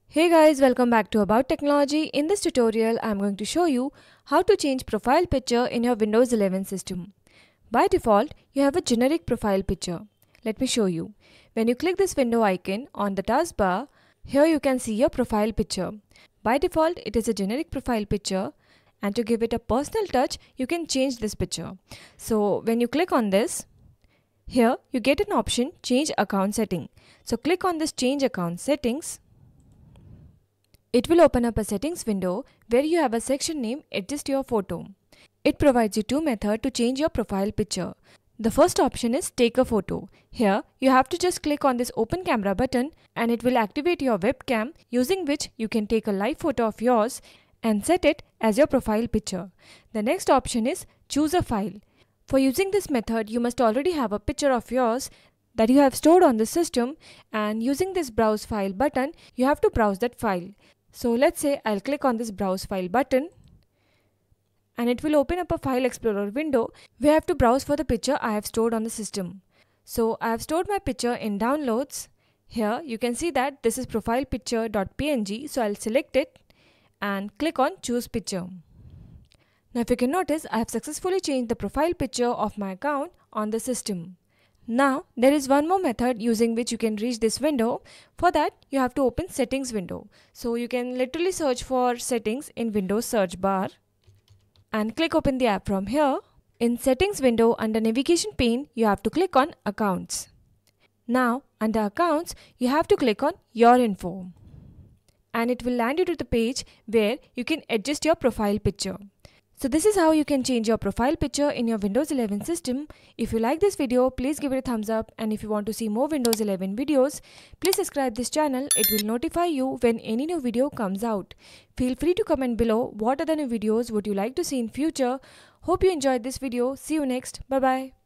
Hey guys, welcome back to About Technology. In this tutorial, I'm going to show you how to change profile picture in your Windows 11 system. By default, you have a generic profile picture. Let me show you. When you click this window icon on the taskbar, here you can see your profile picture. By default, it is a generic profile picture, and to give it a personal touch, you can change this picture. So when you click on this, here you get an option Change Account Setting. So click on this Change Account Settings. It will open up a settings window where you have a section named Adjust Your Photo. It provides you two methods to change your profile picture. The first option is Take a Photo. Here, you have to just click on this Open Camera button and it will activate your webcam, using which you can take a live photo of yours and set it as your profile picture. The next option is Choose a File. For using this method, you must already have a picture of yours that you have stored on the system, and using this Browse File button, you have to browse that file. So let's say I'll click on this Browse File button and it will open up a File Explorer window where I have to browse for the picture I have stored on the system. So I have stored my picture in Downloads. Here you can see that this is profilepicture.png, so I'll select it and click on Choose Picture. Now if you can notice, I have successfully changed the profile picture of my account on the system. Now there is one more method using which you can reach this window. For that you have to open Settings window. So you can literally search for Settings in Windows search bar and click open the app from here. In Settings window under Navigation pane, you have to click on Accounts. Now under Accounts you have to click on Your Info and it will land you to the page where you can adjust your profile picture. So this is how you can change your profile picture in your Windows 11 system. If you like this video, please give it a thumbs up, and if you want to see more Windows 11 videos, please subscribe this channel. It will notify you when any new video comes out. Feel free to comment below what other new videos would you like to see in future. Hope you enjoyed this video. See you next. Bye bye.